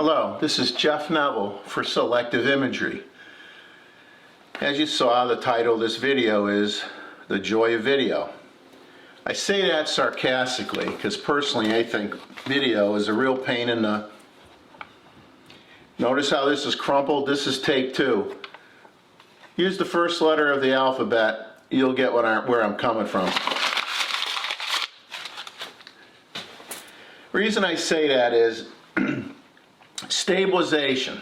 Hello, this is Jeff Neville for Selective Imagery. As you saw, the title of this video is The Joy of Video. I say that sarcastically because personally I think video is a real pain in the... Notice how this is crumpled? This is take two. Use the first letter of the alphabet, you'll get where I'm coming from. The reason I say that is stabilization.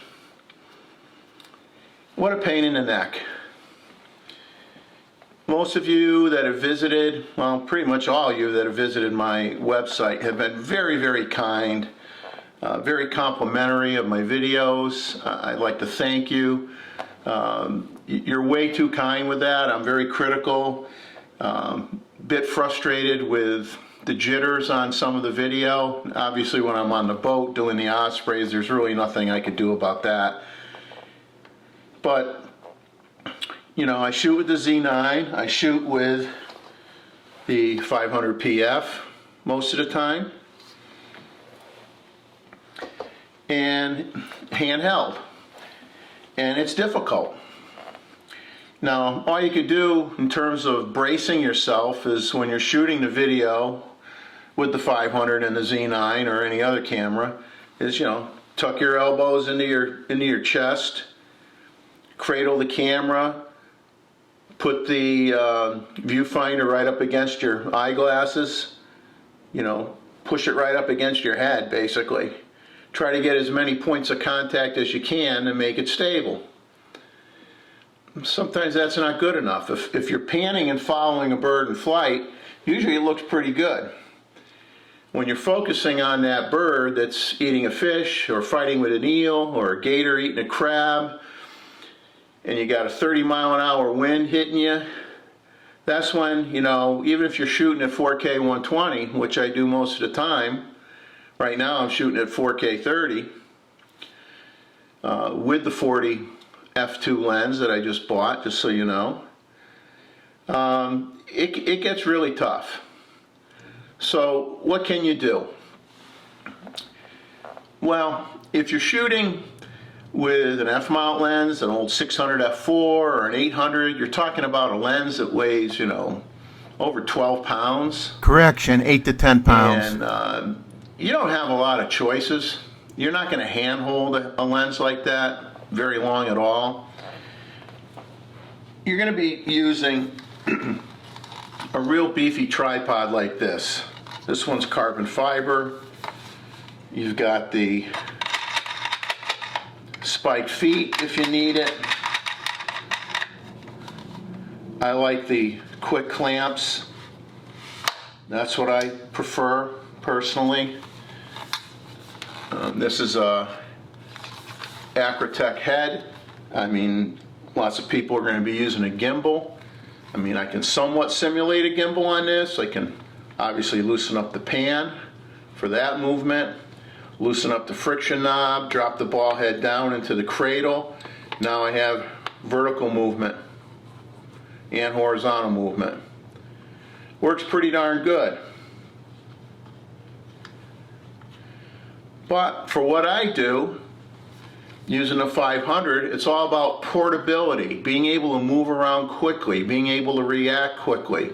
What a pain in the neck. Most of you that have visited, well, pretty much all of you that have visited my website have been very, very kind, very complimentary of my videos. I'd like to thank you. You're way too kind with that. I'm very critical, bit frustrated with the jitters on some of the video. Obviously when I'm on the boat doing the ospreys, there's really nothing I could do about that. But, you know, I shoot with the Z9, I shoot with the 500 PF most of the time, and handheld, and it's difficult. Now, all you could do in terms of bracing yourself is when you're shooting the video with the 500 and the Z9 or any other camera, is, you know, tuck your elbows into your chest, cradle the camera, put the viewfinder right up against your eyeglasses, you know, push it right up against your head basically. Try to get as many points of contact as you can and make it stable. Sometimes that's not good enough. If you're panning and following a bird in flight, usually it looks pretty good. When you're focusing on that bird that's eating a fish or fighting with an eel or a gator eating a crab, and you got a 30-mile-an-hour wind hitting you, that's when, you know, even if you're shooting at 4K 120, which I do most of the time, right now I'm shooting at 4K 30 with the 40 f2 lens that I just bought, just so you know. It gets really tough. So what can you do? Well, if you're shooting with an f-mount lens, an old 600 f4 or an 800, you're talking about a lens that weighs, you know, over 12 pounds. Correction, 8 to 10 pounds. And you don't have a lot of choices. You're not going to handhold a lens like that very long at all. You're going to be using a real beefy tripod like this. This one's carbon fiber. You've got the spiked feet if you need it. I like the quick clamps. That's what I prefer personally. This is a Acrotech head. I mean, lots of people are going to be using a gimbal. I mean, I can somewhat simulate a gimbal on this. I can obviously loosen up the pan for that movement, loosen up the friction knob, drop the ball head down into the cradle. Now I have vertical movement and horizontal movement. Works pretty darn good. But for what I do, using a 500, it's all about portability, being able to move around quickly, being able to react quickly.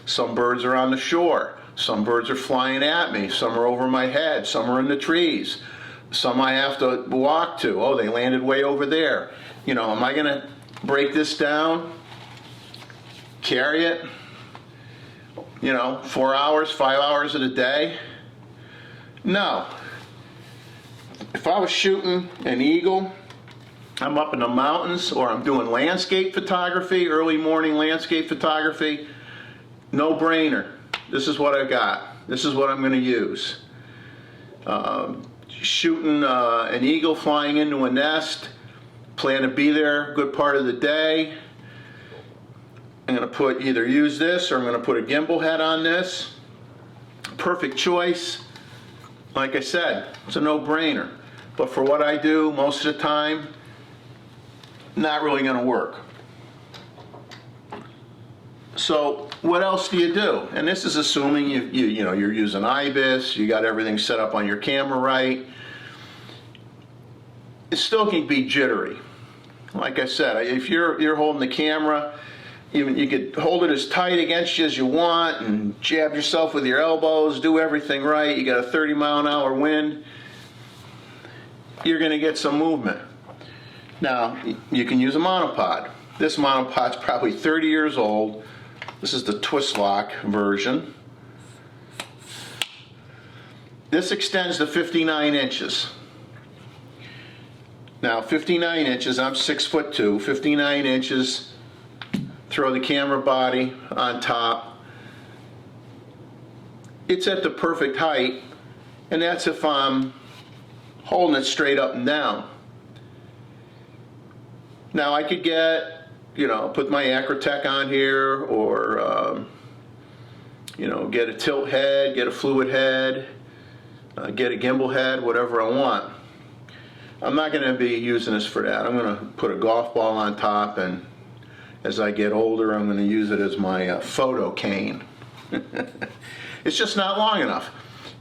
Some birds are on the shore, some birds are flying at me, some are over my head, some are in the trees, some I have to walk to. Oh, they landed way over there. You know, am I going to break this down, carry it, you know, 4 hours, 5 hours of the day? No. If I was shooting an eagle, I'm up in the mountains, or I'm doing landscape photography, early morning landscape photography, no brainer. This is what I got. This is what I'm going to use. Shooting an eagle flying into a nest, plan to be there a good part of the day. I'm going to either use this or I'm going to put a gimbal head on this. Perfect choice. Like I said, it's a no-brainer. But for what I do most of the time, not really going to work. So what else do you do? And this is assuming you know you're using IBIS, you got everything set up on your camera right. it still can be jittery. Like I said, if you're holding the camera, you could hold it as tight against you as you want and jab yourself with your elbows, do everything right. You got a 30-mile-an-hour wind, you're going to get some movement. Now, you can use a monopod. This monopod's probably 30 years old. This is the twist lock version. This extends to 59 inches. Now, 59 inches, I'm 6'2", 59 inches, throw the camera body on top. It's at the perfect height, and that's if I'm holding it straight up and down. Now, I could get, put my Acrotech on here, or, get a tilt head, get a fluid head, get a gimbal head, whatever I want. I'm not going to be using this for that. I'm going to put a golf ball on top, and as I get older, I'm going to use it as my photo cane. It's just not long enough.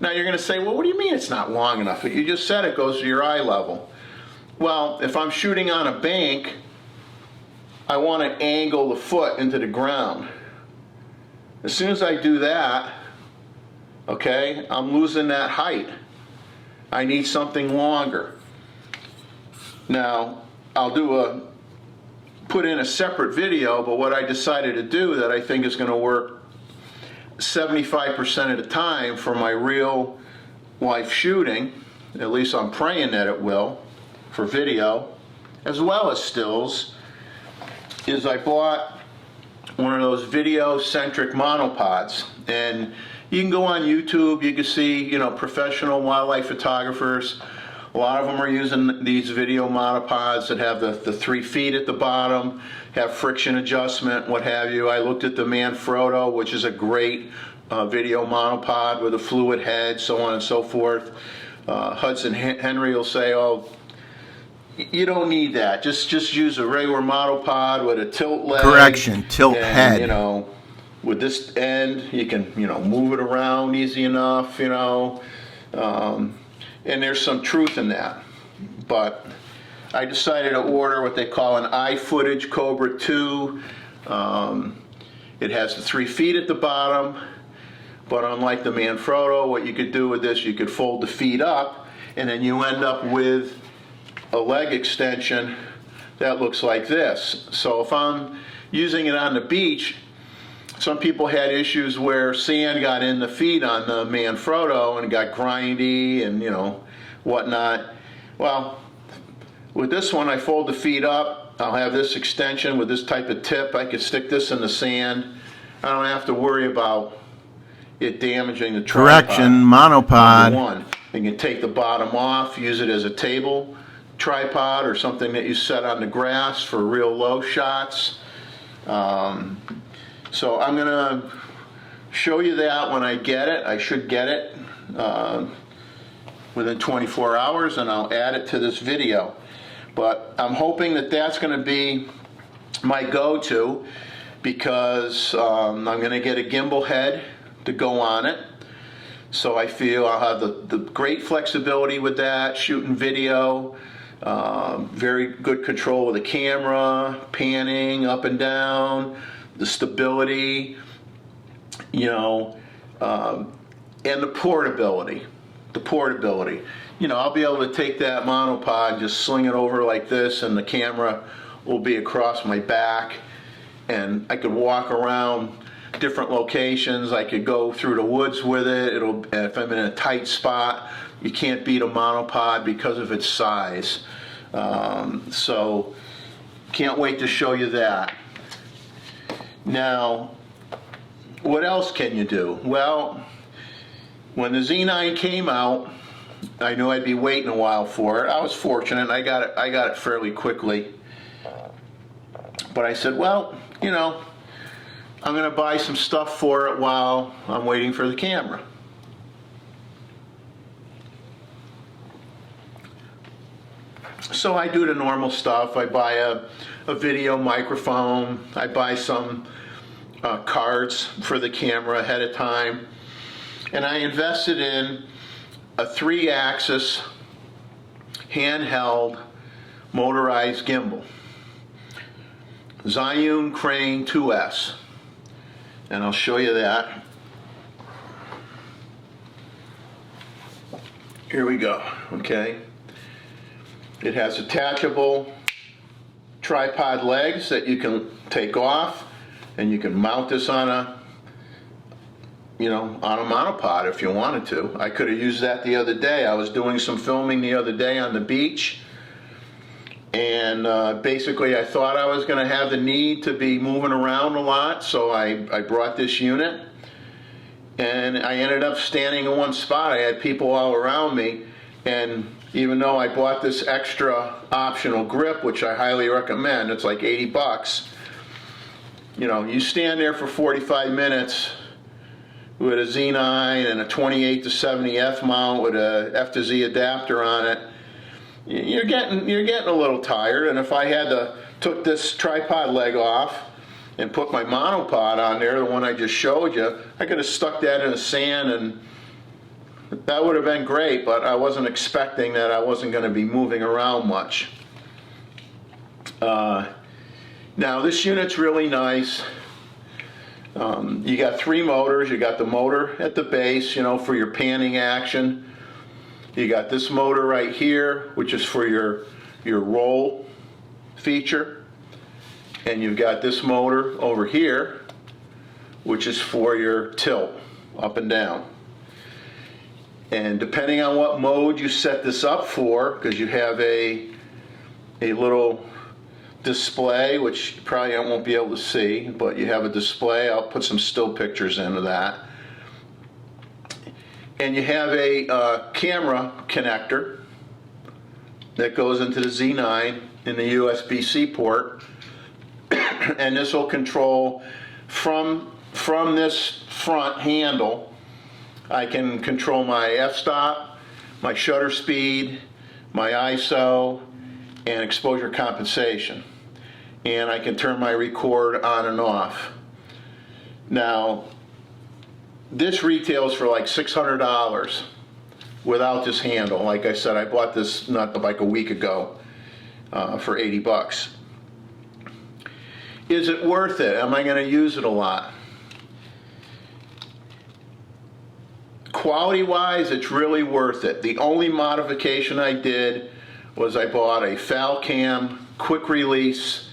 Now you're going to say, well, what do you mean it's not long enough? You just said it goes to your eye level. Well, if I'm shooting on a bank, I want to angle the foot into the ground. As soon as I do that, okay, I'm losing that height. I need something longer. Now, I'll put in a separate video, but what I decided to do that I think is going to work 75% of the time for my real life shooting, at least I'm praying that it will, for video, as well as stills, is I bought one of those video-centric monopods. And you can go on YouTube, you can see, professional wildlife photographers. A lot of them are using these video monopods that have the 3 feet at the bottom, have friction adjustment, what have you. I looked at the Manfrotto, which is a great video monopod with a fluid head, so on and so forth. Hudson Henry will say, oh, you don't need that. Just use a regular monopod with a tilt leg. Correction, tilt head. With this end, you can, move it around easy enough, and there's some truth in that. But I decided to order what they call an iFootage Cobra 2. It has the 3 feet at the bottom, but unlike the Manfrotto, what you could do with this, you could fold the feet up, and then you end up with a leg extension that looks like this. So if I'm using it on the beach, some people had issues where sand got in the feet on the Manfrotto and it got grindy and whatnot. Well, with this one, I fold the feet up. I'll have this extension with this type of tip. I could stick this in the sand. I don't have to worry about it damaging the tripod. Correction, monopod. Number one, you can take the bottom off, use it as a table tripod or something that you set on the grass for real low shots. So I'm going to show you that when I get it. I should get it within 24 hours, and I'll add it to this video. But I'm hoping that that's going to be my go-to, because I'm going to get a gimbal head to go on it. So I feel I'll have the great flexibility with that, shooting video, very good control of the camera, panning up and down, the stability, and the portability. I'll be able to take that monopod, just sling it over like this, and the camera will be across my back, and I could walk around different locations. I could go through the woods with it. If I'm in a tight spot, you can't beat a monopod because of its size. So can't wait to show you that. Now, what else can you do? Well, when the Z9 came out, I knew I'd be waiting a while for it. I was fortunate. I got it fairly quickly. But I said, well, I'm going to buy some stuff for it while I'm waiting for the camera. So I do the normal stuff. I buy a video microphone. I buy some cards for the camera ahead of time. And I invested in a 3-axis handheld Motorized Gimbal. SHIYUN Crane 2S. And I'll show you that. Here we go, okay? It has attachable tripod legs that you can take off, and you can mount this on a monopod if you wanted to. I could have used that the other day. I was doing some filming the other day on the beach, and basically I thought I was going to have the need to be moving around a lot, so I brought this unit, and I ended up standing in one spot. I had people all around me, and even though I bought this extra optional grip, which I highly recommend, it's like 80 bucks, you stand there for 45 minutes with a Z9 and a 28 to 70 F mount with a F to Z adapter on it. You're getting a little tired, and if I had took this tripod leg off and put my monopod on there, the one I just showed you, I could have stuck that in the sand, and that would have been great, but I wasn't expecting that I wasn't going to be moving around much. Now this unit's really nice. You got 3 motors. You got the motor at the base, for your panning action. You got this motor right here, which is for your roll feature. And you've got this motor over here, which is for your tilt, up and down. And depending on what mode you set this up for, because you have a little display, which probably I won't be able to see, but you have a display. I'll put some still pictures into that. And you have a camera connector that goes into the Z9 in the USB-C port, and this will control from this front handle. I can control my f-stop, my shutter speed, my ISO, and exposure compensation. And I can turn my record on and off. Now, this retails for like $600 without this handle. Like I said, I bought this like a week ago for 80 bucks. Is it worth it? Am I going to use it a lot? Quality-wise, it's really worth it. The only modification I did was I bought a Falcam quick release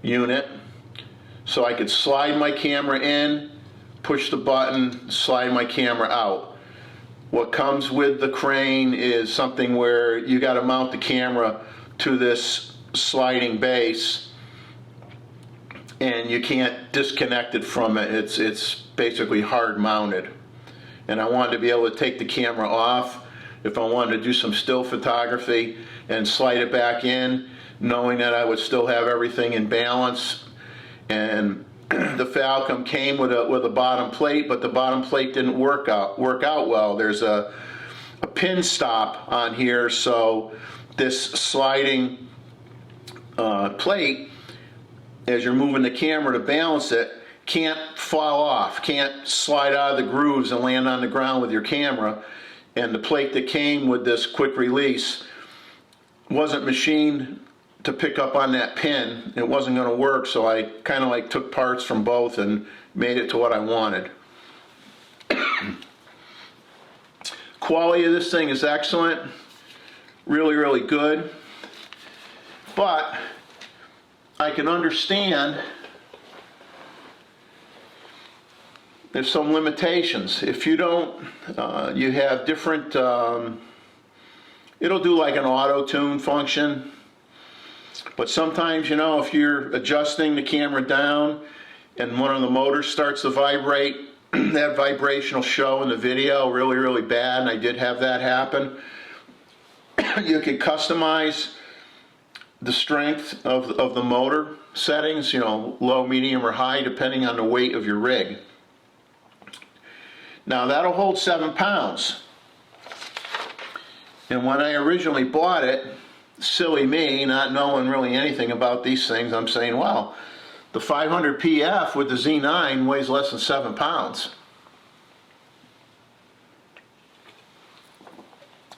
unit so I could slide my camera in, push the button, slide my camera out. What comes with the Crane is something where you got to mount the camera to this sliding base, and you can't disconnect it from it. It's basically hard mounted. And I wanted to be able to take the camera off if I wanted to do some still photography and slide it back in, knowing that I would still have everything in balance. And the Falcam came with a bottom plate, but the bottom plate didn't work out well. There's a pin stop on here, so this sliding plate, as you're moving the camera to balance it, can't fall off, can't slide out of the grooves and land on the ground with your camera. And the plate that came with this quick release wasn't machined to pick up on that pin. It wasn't going to work, so I kind of like took parts from both and made it to what I wanted. Quality of this thing is excellent, really, really good, but I can understand there's some limitations. If you don't, you have different, it'll do like an auto-tune function, but sometimes, if you're adjusting the camera down and one of the motors starts to vibrate, that vibration will show in the video really, really bad, and I did have that happen. You can customize the strength of the motor settings, low, medium, or high, depending on the weight of your rig. Now that'll hold 7 pounds. And when I originally bought it, silly me, not knowing really anything about these things, I'm saying, well, the 500 PF with the Z9 weighs less than 7 pounds.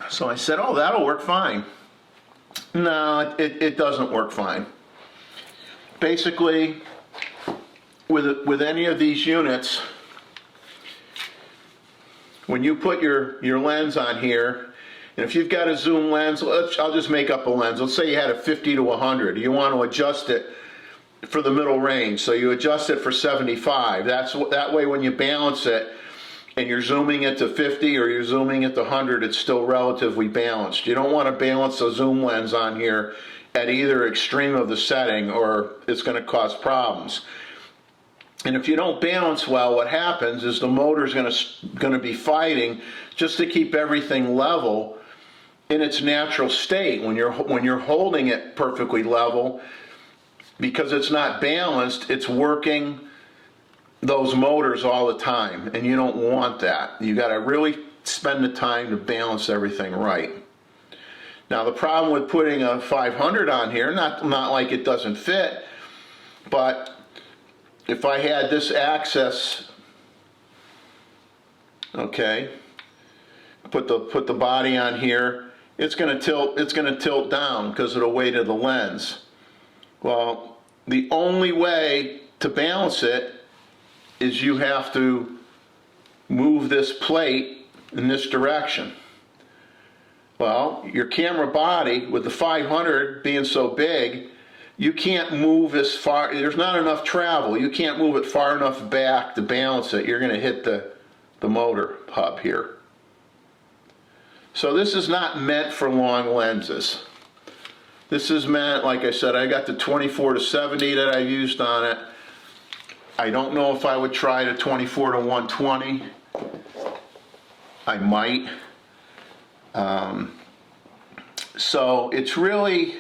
So I said, oh, that'll work fine. No, it doesn't work fine. Basically, with any of these units, when you put your lens on here, and if you've got a zoom lens, I'll just make up a lens. Let's say you had a 50 to 100. You want to adjust it for the middle range, so you adjust it for 75. That way when you balance it and you're zooming it to 50 or you're zooming it to 100, it's still relatively balanced. You don't want to balance a zoom lens on here at either extreme of the setting, or it's going to cause problems. And if you don't balance well, what happens is the motor's going to be fighting just to keep everything level in its natural state. When you're holding it perfectly level, because it's not balanced, it's working those motors all the time, and you don't want that. You got to really spend the time to balance everything right. Now the problem with putting a 500 on here, not like it doesn't fit, but if I had this axis, okay, put the body on here, it's going to tilt down because of the weight of the lens. Well, the only way to balance it is you have to move this plate in this direction. Well, your camera body, with the 500 being so big, you can't move as far, there's not enough travel. You can't move it far enough back to balance it. You're going to hit the motor hub here. So this is not meant for long lenses. This is meant, like I said, I got the 24 to 70 that I used on it. I don't know if I would try the 24 to 120. I might. So it's really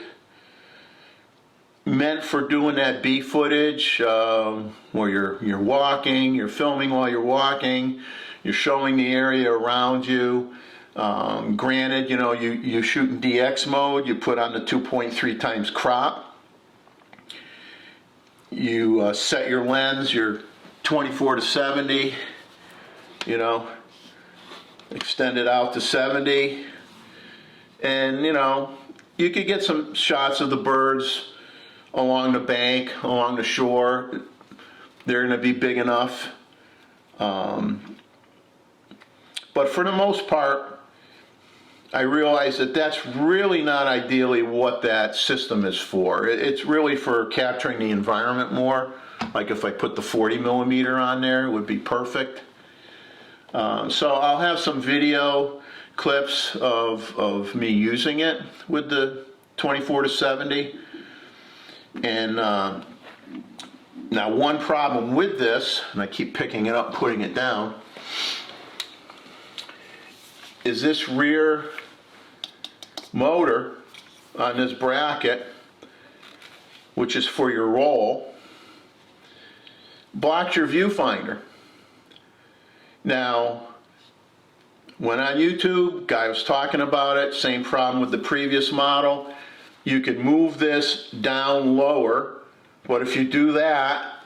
meant for doing that B footage where you're walking, you're filming while you're walking, you're showing the area around you. Granted, you know, you shoot in DX mode, you put on the 2.3 times crop. You set your lens, your 24 to 70, you know, extend it out to 70, and you know, you could get some shots of the birds along the bank, along the shore. They're going to be big enough. But for the most part, I realize that that's really not ideally what that system is for. It's really for capturing the environment more. Like if I put the 40 millimeter on there, it would be perfect. So I'll have some video clips of me using it with the 24 to 70. And now one problem with this, and I keep picking it up and putting it down, is this rear motor on this bracket, which is for your roll, blocks your viewfinder. Now, when on YouTube, guy was talking about it, same problem with the previous model. You could move this down lower, but if you do that,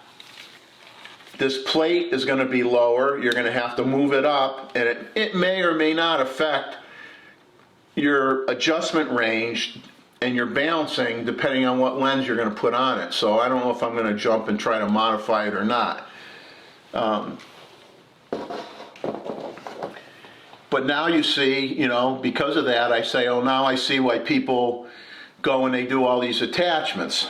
this plate is going to be lower. You're going to have to move it up, and it may or may not affect your adjustment range and your balancing depending on what lens you're going to put on it. So I don't know if I'm going to jump and try to modify it or not. But now you see, you know, because of that, I say, oh, now I see why people go and they do all these attachments.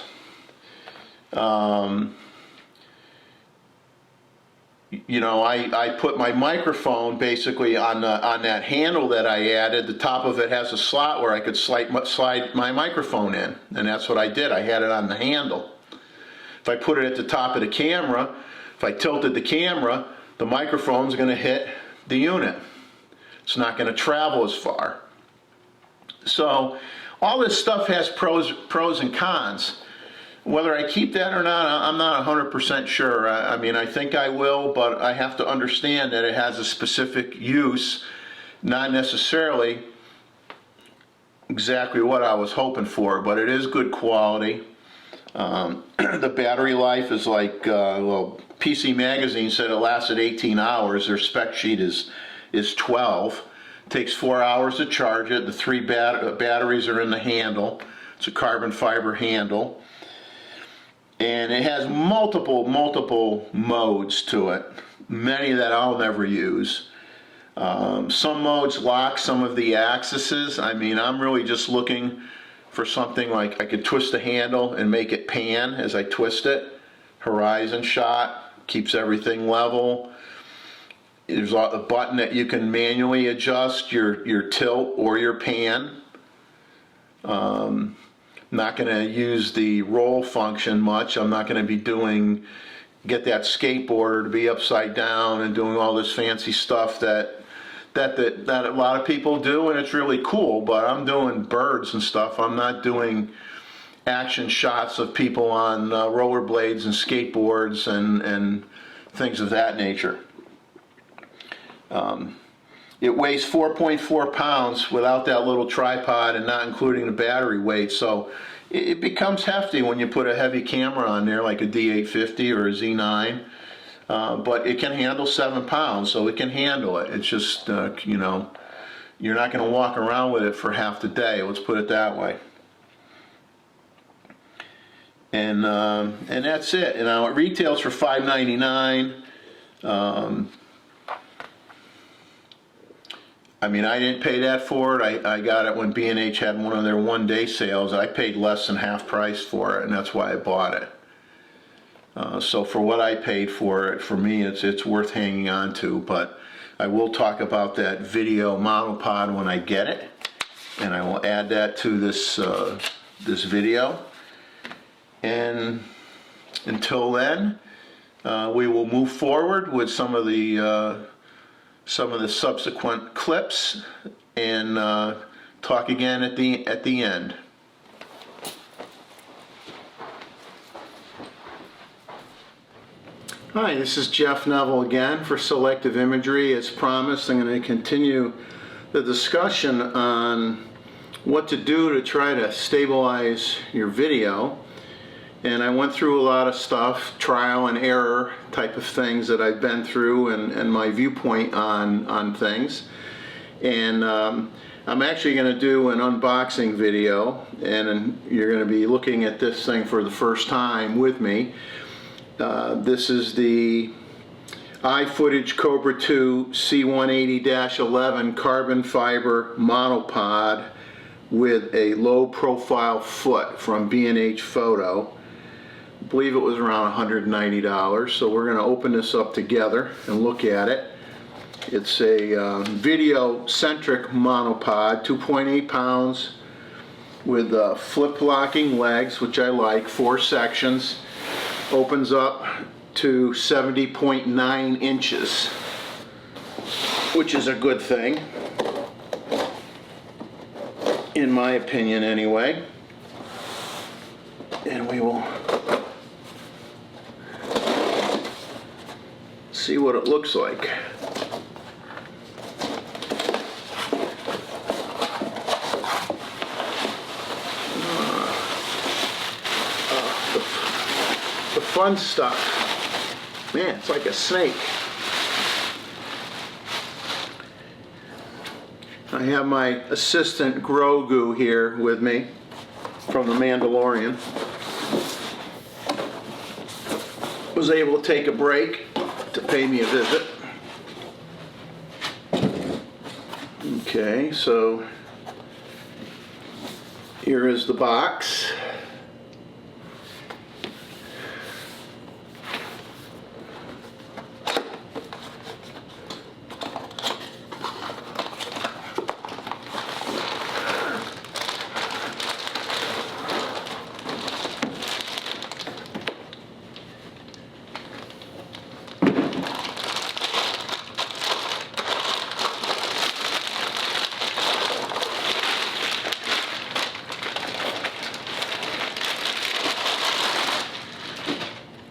You know, I put my microphone basically on that handle that I added. The top of it has a slot where I could slide my microphone in, and that's what I did. I had it on the handle. If I put it at the top of the camera, if I tilted the camera, the microphone's going to hit the unit. It's not going to travel as far. So all this stuff has pros and cons. Whether I keep that or not, I'm not 100% sure. I mean, I think I will, but I have to understand that it has a specific use, not necessarily exactly what I was hoping for, but it is good quality. The battery life is like, well, PC Magazine said it lasted 18 hours. Their spec sheet is 12. It takes 4 hours to charge it. The 3 batteries are in the handle. It's a carbon fiber handle, and it has multiple modes to it, many that I'll never use. Some modes lock some of the axes. I mean, I'm really just looking for something like I could twist the handle and make it pan as I twist it. Horizon shot, keeps everything level. There's a button that you can manually adjust your tilt or your pan. Not going to use the roll function much. I'm not going to be get that skateboarder to be upside down and doing all this fancy stuff that a lot of people do, and it's really cool, but I'm doing birds and stuff. I'm not doing action shots of people on rollerblades and skateboards and things of that nature. It weighs 4.4 pounds without that little tripod and not including the battery weight, so it becomes hefty when you put a heavy camera on there like a D850 or a Z9, but it can handle 7 pounds, so it can handle it. It's just, you know, you're not going to walk around with it for half the day, let's put it that way. And that's it. You know, it retails for $5.99. I mean, I didn't pay that for it. I got it when B&H had one of their one-day sales. I paid less than half price for it, and that's why I bought it. So for what I paid for it, for me, it's worth hanging on to. But I will talk about that video monopod when I get it, and I will add that to this this video. And until then, we will move forward with some of the subsequent clips and talk again at the end. Hi, this is Jeff Neville again for Selective Imagery. As promised, I'm going to continue the discussion on what to do to try to stabilize your video. And I went through a lot of stuff, trial and error type of things that I've been through and my viewpoint on things. And I'm actually going to do an unboxing video, and you're going to be looking at this thing for the first time with me. This is the iFootage Cobra 2 C180-11 Carbon Fiber Monopod with a low profile foot from B&H Photo. I believe it was around $190, so we're going to open this up together and look at it. It's a video-centric monopod, 2.8 pounds, with flip-locking legs, which I like, 4 sections. Opens up to 70.9 inches, which is a good thing, in my opinion anyway. And we will see what it looks like. The fun stuff. Man, it's like a snake. I have my assistant Grogu here with me from The Mandalorian. Was able to take a break to pay me a visit. Okay, so here is the box.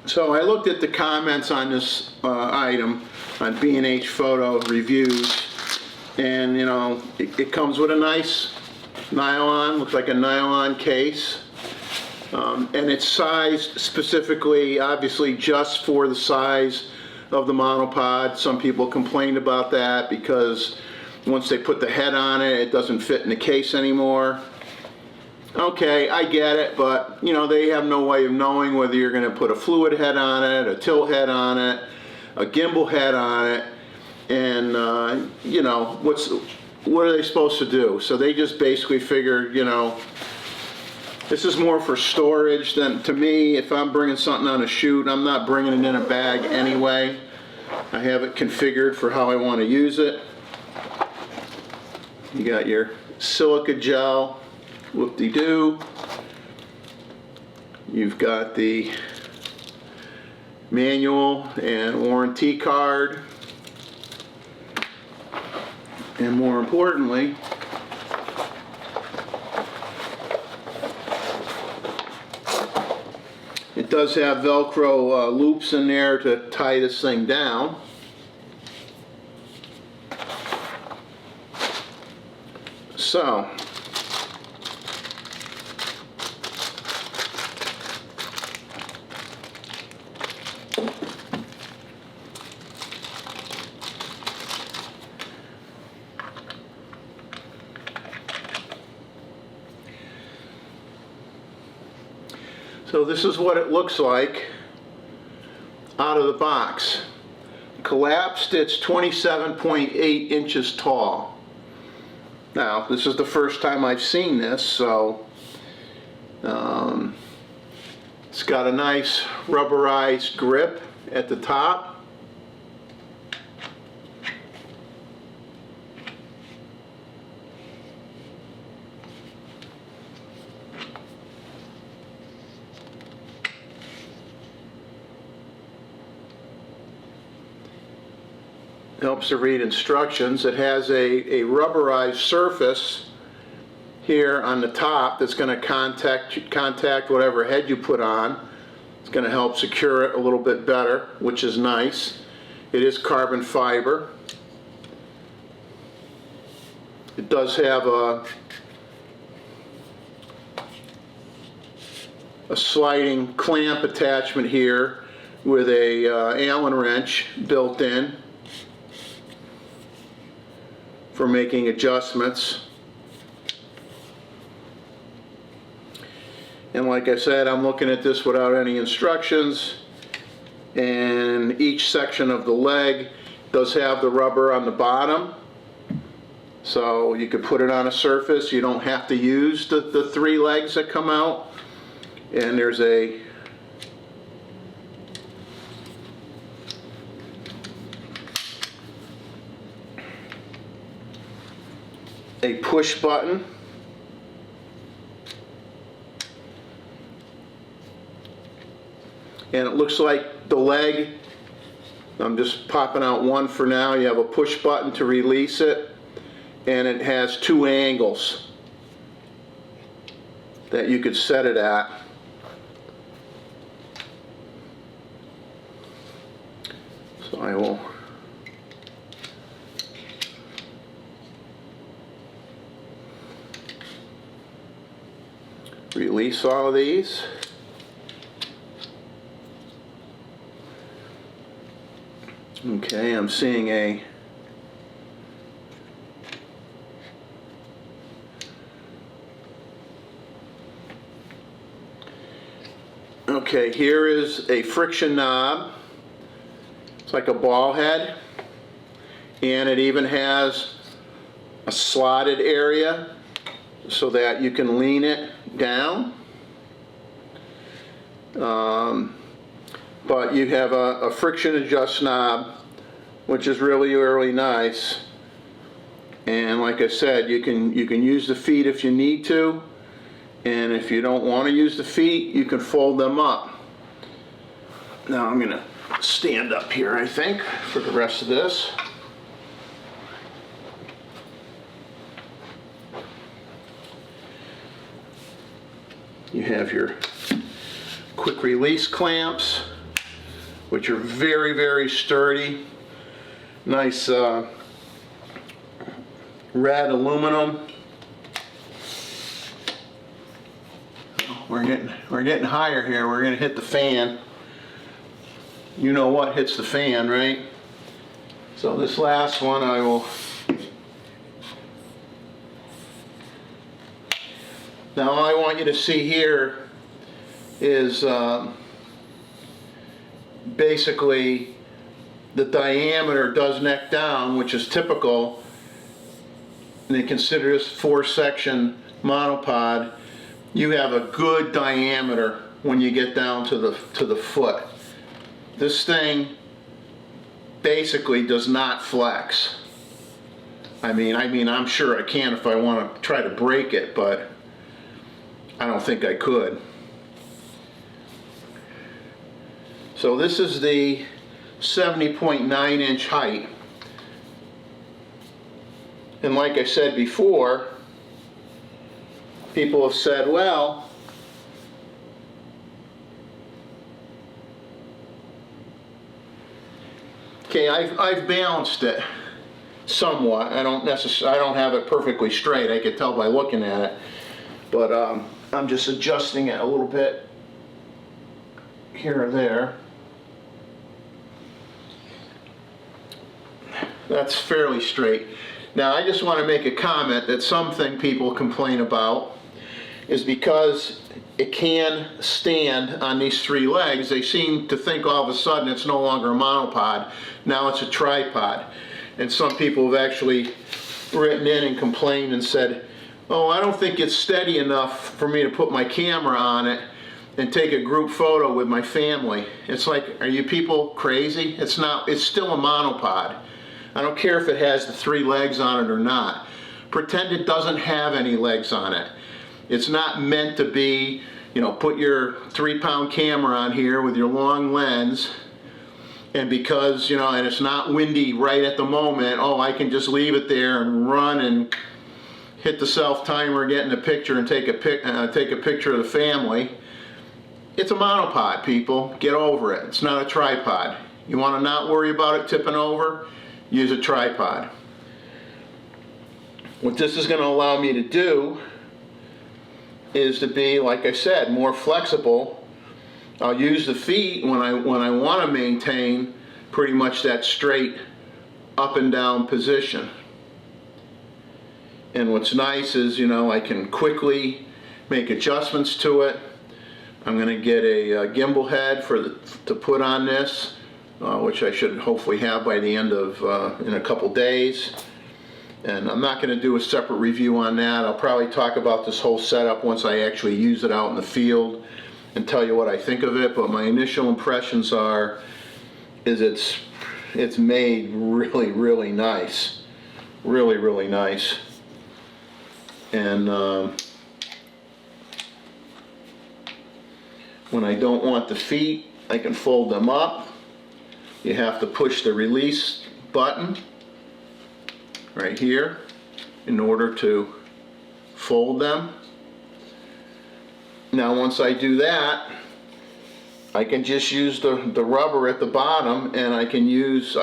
So I looked at the comments on this item on B&H Photo reviews, and you know, it comes with a nice nylon, looks like a nylon case, and it's sized specifically, obviously, just for the size of the monopod. Some people complained about that because once they put the head on it, it doesn't fit in the case anymore. Okay, I get it, but you know, they have no way of knowing whether you're going to put a fluid head on it, a tilt head on it, a gimbal head on it, and you know, what are they supposed to do? So they just basically figured, you know, this is more for storage than, to me, if I'm bringing something on a shoot, I'm not bringing it in a bag anyway. I have it configured for how I want to use it. You got your silica gel, whoop-de-doo. You've got the manual and warranty card. And more importantly, it does have Velcro loops in there to tie this thing down. So, this is what it looks like out of the box. Collapsed, it's 27.8 inches tall. Now, this is the first time I've seen this, so it's got a nice rubberized grip at the top. Helps to read instructions. It has a rubberized surface here on the top that's going to contact whatever head you put on. It's going to help secure it a little bit better, which is nice. It is carbon fiber. It does have a sliding clamp attachment here with a Allen wrench built in for making adjustments. And like I said, I'm looking at this without any instructions, and each section of the leg does have the rubber on the bottom, so you could put it on a surface. You don't have to use the three legs that come out. And there's a push button. And it looks like the leg, I'm just popping out one for now. You have a push button to release it, and it has two angles that you could set it at. So I will release all of these. Okay, I'm seeing a okay, here is a friction knob. It's like a ball head, and it even has a slotted area so that you can lean it down. But you have a friction adjust knob, which is really nice. And like I said, you can use the feet if you need to, and if you don't want to use the feet, you can fold them up. Now I'm gonna stand up here, I think, for the rest of this. You have your quick release clamps, which are very sturdy. Nice red aluminum. We're getting higher here. We're gonna hit the fan. You know what hits the fan, right? So this last one I will Now all I want you to see here is basically the diameter does neck down, which is typical. And they consider this 4-section monopod. You have a good diameter when you get down to the foot. This thing basically does not flex. I mean, I'm sure I can if I want to try to break it, but I don't think I could. So this is the 70.9 inch height. And like I said before, people have said, well, okay, I've balanced it somewhat. I don't have it perfectly straight. I could tell by looking at it, but I'm just adjusting it a little bit here or there. That's fairly straight. Now I just want to make a comment that something people complain about is because it can stand on these 3 legs, they seem to think all of a sudden it's no longer a monopod, now it's a tripod. And some people have actually written in and complained and said, oh, I don't think it's steady enough for me to put my camera on it and take a group photo with my family. It's like, are you people crazy? It's not, it's still a monopod. I don't care if it has the 3 legs on it or not. Pretend it doesn't have any legs on it. It's not meant to be, you know, put your 3-pound camera on here with your long lens, and because, you know, and it's not windy right at the moment, oh, I can just leave it there and run and hit the self timer, get in the picture, and take a picture of the family. It's a monopod, people. Get over it. It's not a tripod. You want to not worry about it tipping over? Use a tripod. What this is going to allow me to do is to be, like I said, more flexible. I'll use the feet when I want to maintain pretty much that straight up and down position. And what's nice is, you know, I can quickly make adjustments to it. I'm going to get a gimbal head to put on this, which I should hopefully have by the end of in a couple days. And I'm not going to do a separate review on that. I'll probably talk about this whole setup once I actually use it out in the field and tell you what I think of it. But my initial impressions is it's made really, really nice. Really, really nice. And when I don't want the feet, I can fold them up. You have to push the release button right here in order to fold them. Now once I do that, I can just use the rubber at the bottom, and I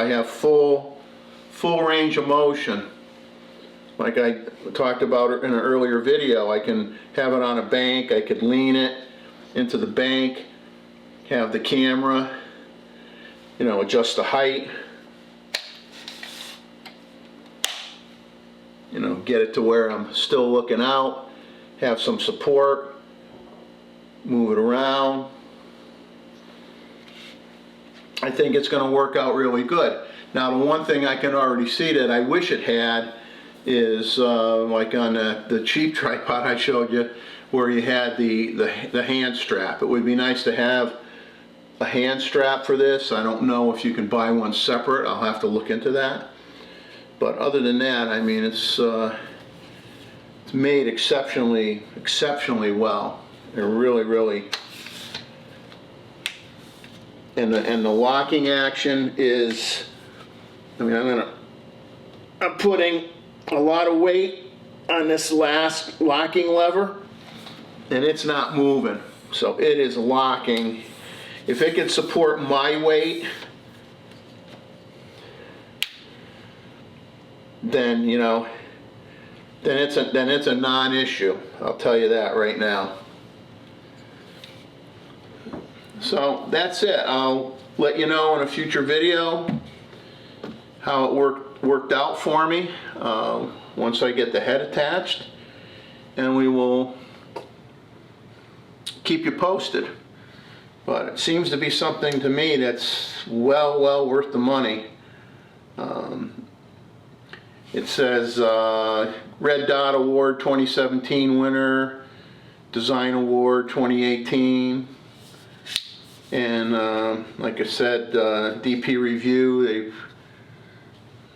have full range of motion. Like I talked about in an earlier video, I can have it on a bank, I could lean it into the bank, have the camera, you know, adjust the height, you know, get it to where I'm still looking out, have some support, move it around. I think it's going to work out really good. Now the one thing I can already see that I wish it had is like on the cheap tripod I showed you, where you had the hand strap. It would be nice to have a hand strap for this. I don't know if you can buy one separate. I'll have to look into that. But other than that, I mean, it's made exceptionally well. They're really. And the locking action is, I mean, I'm putting a lot of weight on this last locking lever, and it's not moving. So it is locking. If it can support my weight, then, you know, then it's a non-issue. I'll tell you that right now. So that's it. I'll let you know in a future video how it worked out for me once I get the head attached, and we will keep you posted. But it seems to be something to me that's well worth the money. It says Red Dot Award 2017 winner, Design Award 2018, and like I said, DP Review,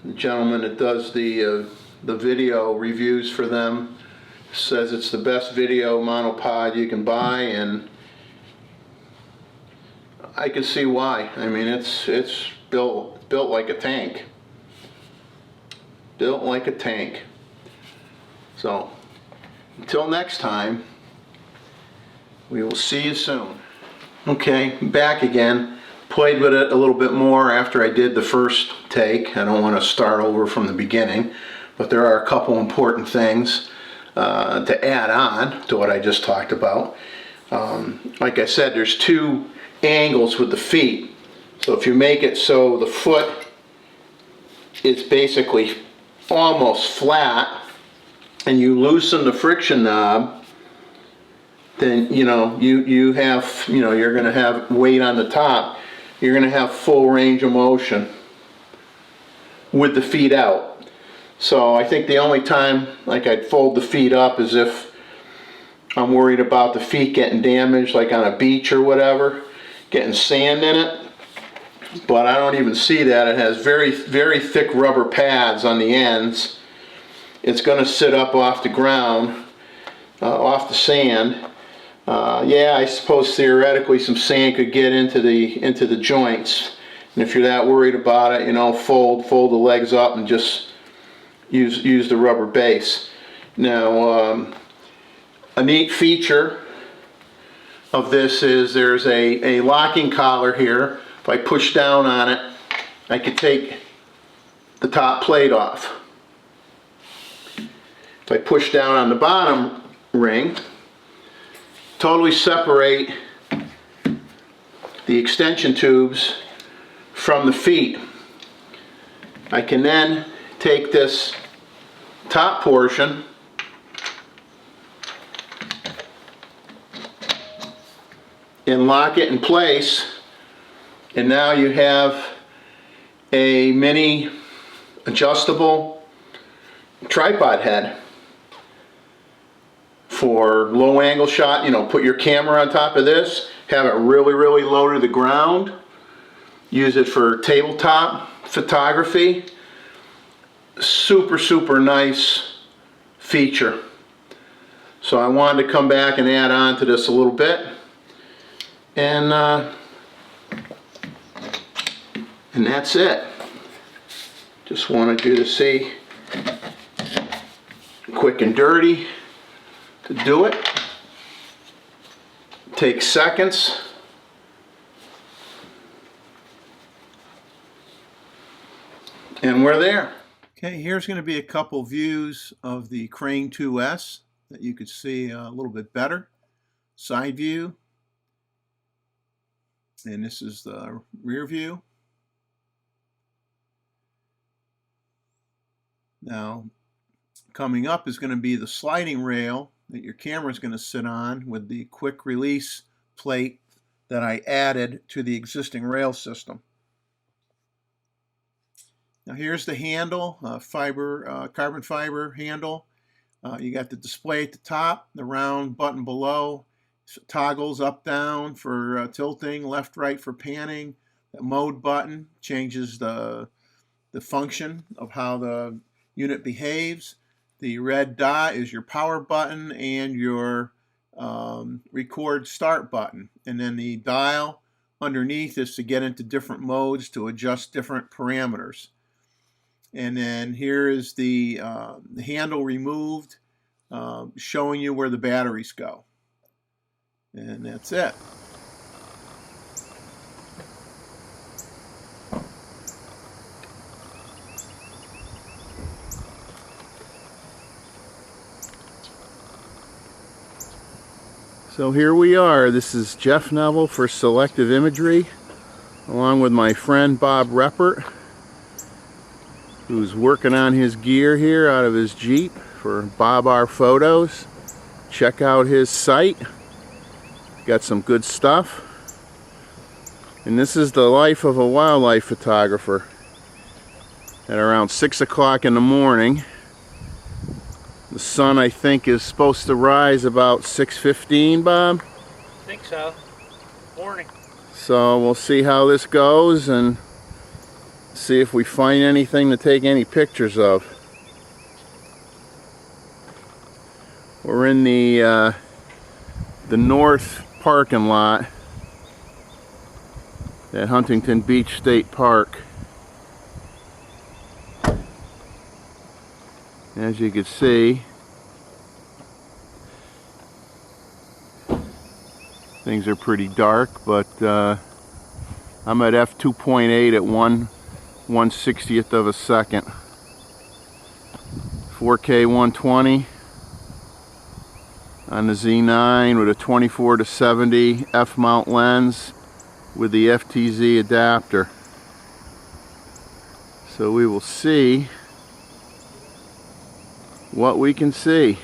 the gentleman that does the video reviews for them says it's the best video monopod you can buy, and I can see why. I mean, it's built like a tank. Built like a tank. So, until next time, we will see you soon. Okay, back again. Played with it a little bit more after I did the first take. I don't want to start over from the beginning, but there are a couple important things to add on to what I just talked about. Like I said, there's two angles with the feet. So if you make it so the foot is basically almost flat and you loosen the friction knob, then you have, you're going to have weight on the top. You're going to have full range of motion with the feet out. So I think the only time like I'd fold the feet up is if I'm worried about the feet getting damaged, like on a beach or whatever, getting sand in it. But I don't even see that. It has very thick rubber pads on the ends. It's going to sit up off the ground, off the sand. Yeah, I suppose theoretically some sand could get into the joints. And if you're that worried about it, fold the legs up and just use the rubber base. Now, a neat feature of this is there's a locking collar here. If I push down on it, I could take the top plate off. If I push down on the bottom ring, totally separate the extension tubes from the feet. I can then take this top portion and lock it in place, and now you have a mini adjustable tripod head for low angle shot. Put your camera on top of this, have it really low to the ground, use it for tabletop photography. Super nice feature. So I wanted to come back and add on to this a little bit, and that's it. Just wanted you to see, quick and dirty to do it. Takes seconds. And we're there. Okay, here's going to be a couple views of the Crane 2S that you could see a little bit better. Side view. And this is the rear view. Now, coming up is going to be the sliding rail that your camera is going to sit on with the quick release plate that I added to the existing rail system. Now here's the handle, carbon fiber handle. You got the display at the top, the round button below, toggles up down for tilting, left right for panning. The mode button changes the function of how the unit behaves. The red dot is your power button and your record start button. And then the dial underneath is to get into different modes to adjust different parameters. And then here is the handle removed, showing you where the batteries go. And that's it. So here we are. This is Jeff Neville for Selective Imagery, along with my friend Bob Reppert, who's working on his gear here out of his Jeep for Bob R Photos. Check out his site. Got some good stuff. And this is the life of a wildlife photographer. At around 6 o'clock in the morning. The sun, I think, is supposed to rise about 6:15, Bob? I think so. Morning. So we'll see how this goes and see if we find anything to take any pictures of. We're in the north parking lot at Huntington Beach State Park. As you can see, things are pretty dark, but I'm at f2.8 at 1/160th of a second. 4K 120 on the Z9 with a 24-70 f-mount lens with the FTZ adapter. So we will see what we can see.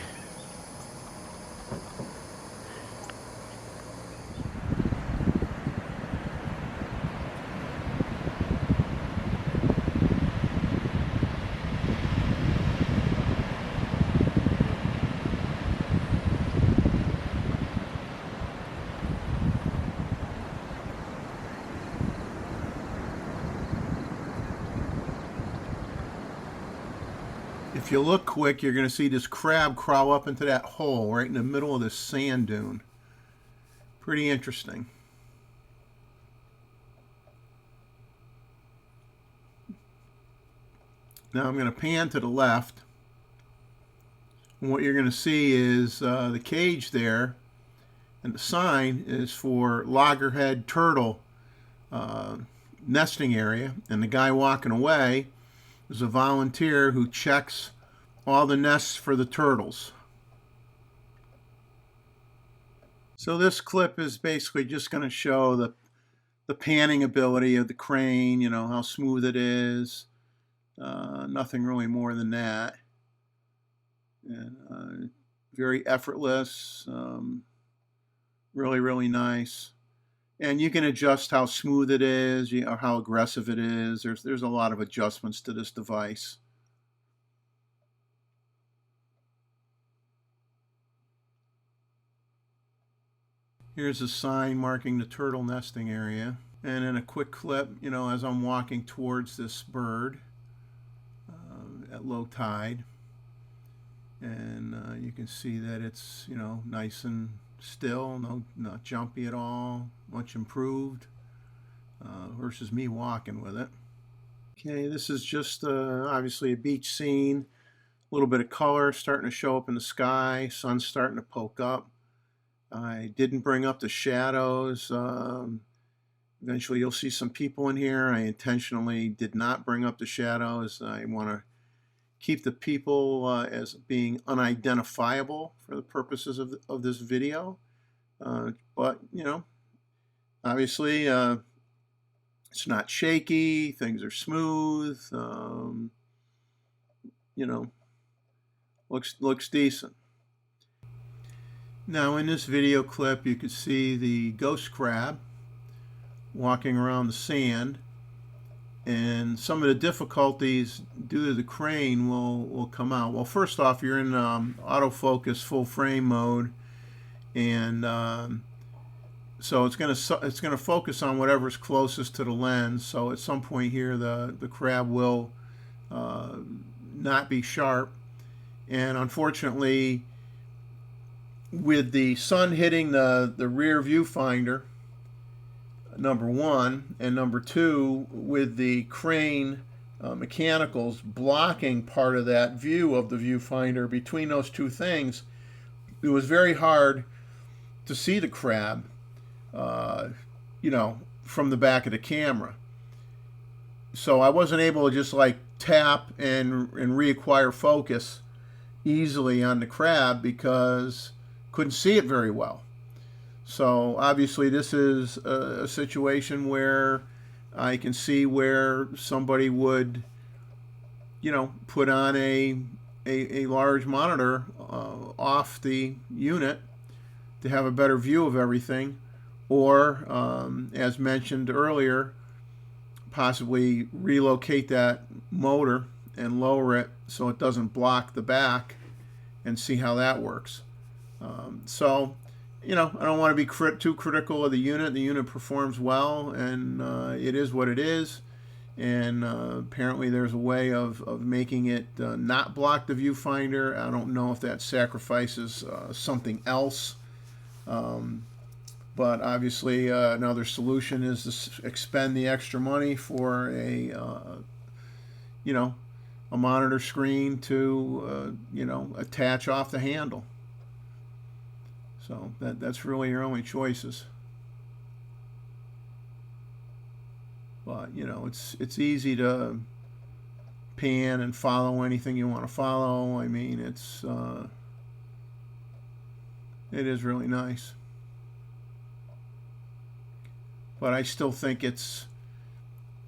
If you look quick, you're going to see this crab crawl up into that hole right in the middle of this sand dune. Pretty interesting. Now I'm going to pan to the left. And what you're going to see is the cage there, and the sign is for loggerhead turtle nesting area. And the guy walking away is a volunteer who checks all the nests for the turtles. So this clip is basically just going to show the panning ability of the crane, you know, how smooth it is. Nothing really more than that. And very effortless, really nice. And you can adjust how smooth it is, or how aggressive it is. There's a lot of adjustments to this device. Here's a sign marking the turtle nesting area. And in a quick clip, you know, as I'm walking towards this bird at low tide. And you can see that it's, you know, nice and still, not jumpy at all, much improved versus me walking with it. Okay, this is just obviously a beach scene. A little bit of color starting to show up in the sky. Sun's starting to poke up. I didn't bring up the shadows. Eventually you'll see some people in here. I intentionally did not bring up the shadows. I want to keep the people as being unidentifiable for the purposes of this video. But, you know, obviously it's not shaky. Things are smooth. You know, looks decent. Now in this video clip you can see the ghost crab walking around the sand, and some of the difficulties due to the crane will come out. Well, first off, you're in autofocus full frame mode, and so it's gonna focus on whatever's closest to the lens. So at some point here the crab will not be sharp, and unfortunately with the sun hitting the rear viewfinder, number one, and number two, with the crane mechanicals blocking part of that view of the viewfinder, between those two things, it was very hard to see the crab, you know, from the back of the camera. So I wasn't able to just like tap and reacquire focus easily on the crab because couldn't see it very well. So obviously this is a situation where I can see where somebody would, you know, put on a large monitor off the unit to have a better view of everything, or as mentioned earlier, possibly relocate that motor and lower it so it doesn't block the back, and see how that works. So, you know, I don't want to be too critical of the unit. The unit performs well, and it is what it is. And apparently there's a way of making it not block the viewfinder. I don't know if that sacrifices something else. But obviously another solution is to expend the extra money for a, you know, a monitor screen to, you know, attach off the handle. So that's really your only choices. But, you know, it's easy to pan and follow anything you want to follow. I mean, it is really nice. But I still think it's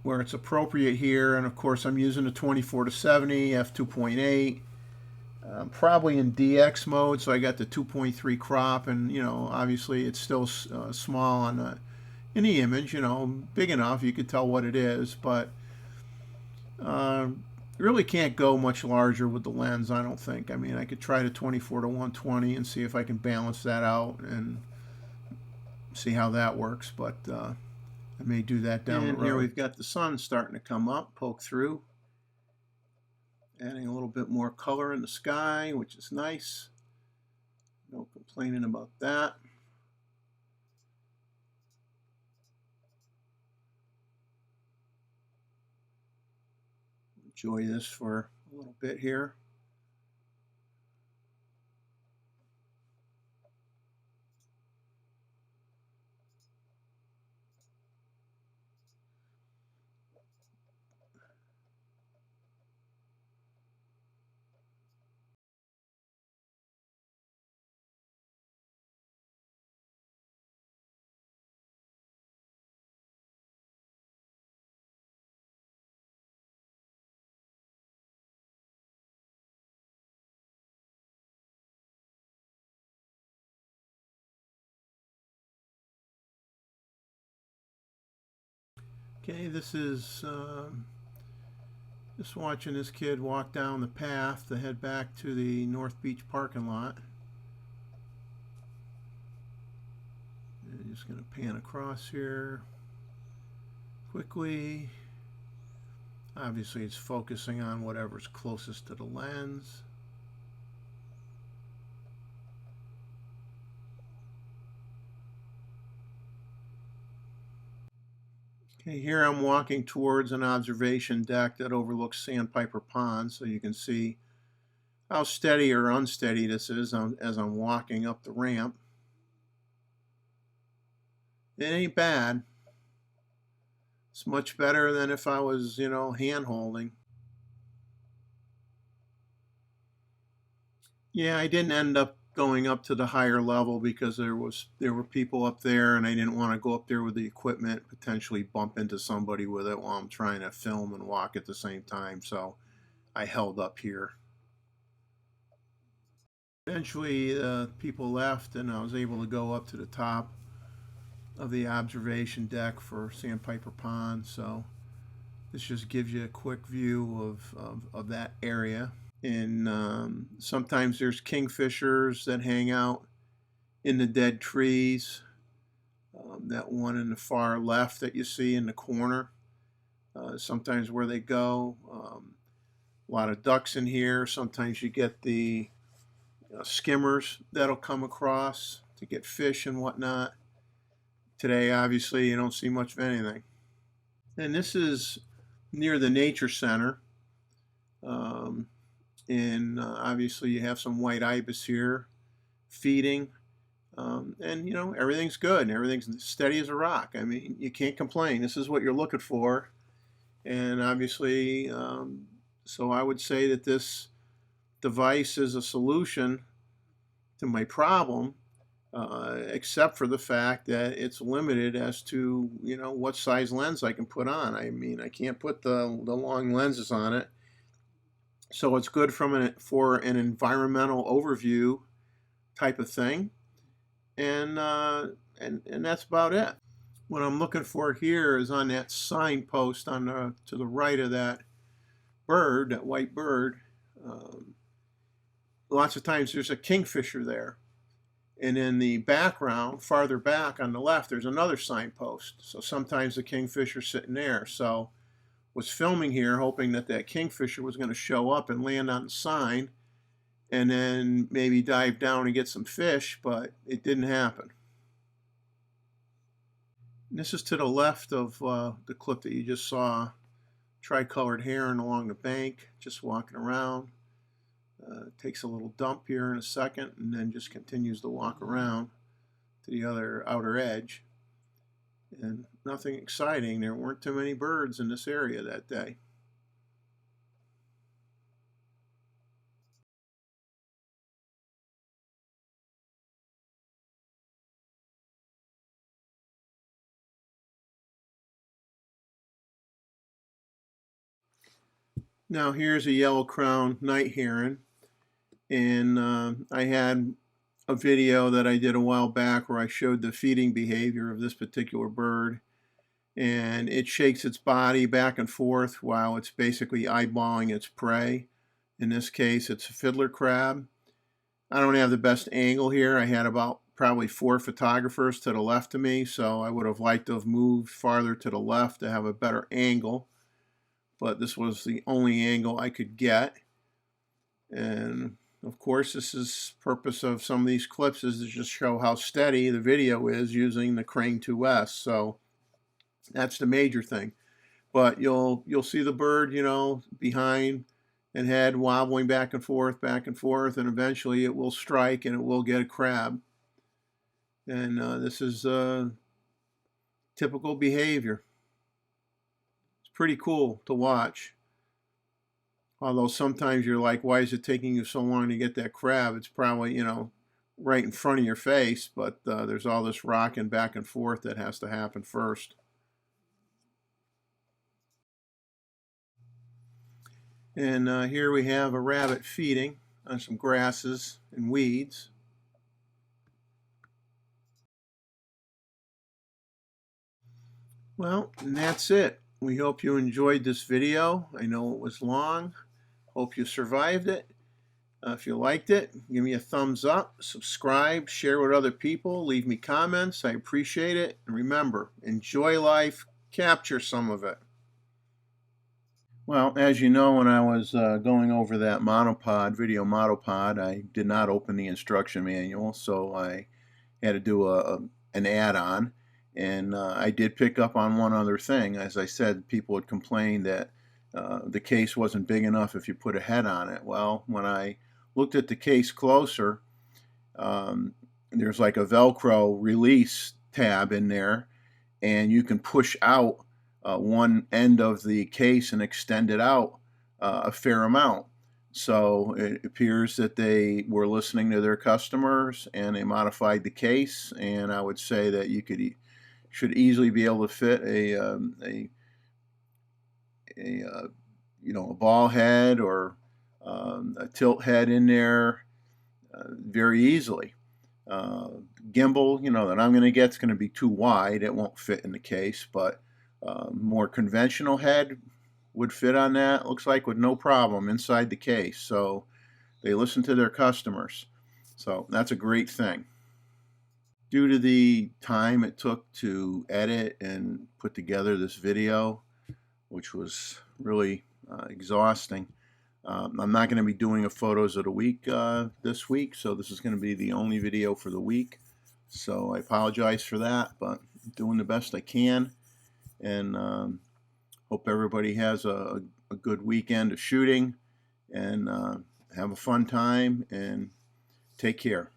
where it's appropriate here. And of course, I'm using a 24-70 f2.8. Probably in DX mode, so I got the 2.3 crop, and you know, obviously it's still small on in the image. You know, big enough you could tell what it is, but really can't go much larger with the lens, I don't think. I mean, I could try the 24-120 and see if I can balance that out and see how that works, but I may do that down the road. Here we've got the sun starting to come up, poke through, adding a little bit more color in the sky, which is nice. No complaining about that. Enjoy this for a little bit here. Okay, this is just watching this kid walk down the path to head back to the North Beach parking lot. And just going to pan across here quickly. Obviously it's focusing on whatever's closest to the lens. Okay, here I'm walking towards an observation deck that overlooks Sandpiper Pond, so you can see how steady or unsteady this is as I'm walking up the ramp. It ain't bad. It's much better than if I was, you know, hand holding. Yeah, I didn't end up going up to the higher level because there were people up there, and I didn't want to go up there with the equipment, potentially bump into somebody with it while I'm trying to film and walk at the same time, so I held up here. Eventually people left, and I was able to go up to the top of the observation deck for Sandpiper Pond. So this just gives you a quick view of that area. And sometimes there's kingfishers that hang out in the dead trees. That one in the far left that you see in the corner, sometimes where they go. A lot of ducks in here. Sometimes you get the skimmers that'll come across to get fish and whatnot. Today, obviously, you don't see much of anything. And this is near the nature center. And obviously you have some white ibis here feeding, and you know, everything's good, everything's steady as a rock. I mean, you can't complain. This is what you're looking for, and obviously so I would say that this device is a solution to my problem, except for the fact that it's limited as to, you know, what size lens I can put on. I mean, I can't put the long lenses on it. So it's good for an environmental overview type of thing. and that's about it. What I'm looking for here is on that signpost on to the right of that bird, that white bird. Lots of times there's a kingfisher there. And in the background, farther back on the left, there's another signpost. So sometimes the kingfisher's sitting there. So was filming here hoping that that kingfisher was going to show up and land on the sign and then maybe dive down and get some fish, but it didn't happen. And this is to the left of the clip that you just saw. Tricolored heron along the bank, just walking around. Takes a little dump here in a second and then just continues to walk around to the other outer edge. And nothing exciting. There weren't too many birds in this area that day. Now here's a yellow-crowned night heron, and I had a video that I did a while back where I showed the feeding behavior of this particular bird, and it shakes its body back and forth while it's basically eyeballing its prey. In this case, it's a fiddler crab. I don't have the best angle here. I had about probably 4 photographers to the left of me, so I would have liked to have moved farther to the left to have a better angle, but this was the only angle I could get. And of course, this is purpose of some of these clips is to just show how steady the video is using the Crane 2S. So that's the major thing. But you'll see the bird, you know, behind and head wobbling back and forth, and eventually it will strike and it will get a crab. And this is typical behavior. It's pretty cool to watch. Although sometimes you're like, why is it taking you so long to get that crab? It's probably, you know, right in front of your face, but there's all this rocking back and forth that has to happen first. And here we have a rabbit feeding on some grasses and weeds. Well, and that's it. We hope you enjoyed this video. I know it was long. Hope you survived it. If you liked it, give me a thumbs up, subscribe, share with other people, leave me comments. I appreciate it. And remember, enjoy life, capture some of it. Well, as you know, when I was going over that monopod, video monopod, I did not open the instruction manual, so I had to do an add-on. And I did pick up on one other thing. As I said, people had complained that the case wasn't big enough if you put a head on it. Well, when I looked at the case closer, there's like a Velcro release tab in there, and you can push out one end of the case and extend it out a fair amount. So it appears that they were listening to their customers and they modified the case, and I would say that you should easily be able to fit a ball head or a tilt head in there very easily. Gimbal, that I'm going to get is going to be too wide. It won't fit in the case, but more conventional head would fit on that, looks like, with no problem inside the case. So they listen to their customers. So that's a great thing. Due to the time it took to edit and put together this video, which was really exhausting, I'm not going to be doing a photos of the week this week, so this is going to be the only video for the week. So I apologize for that, but I'm doing the best I can, and hope everybody has a good weekend of shooting, and have a fun time, and take care.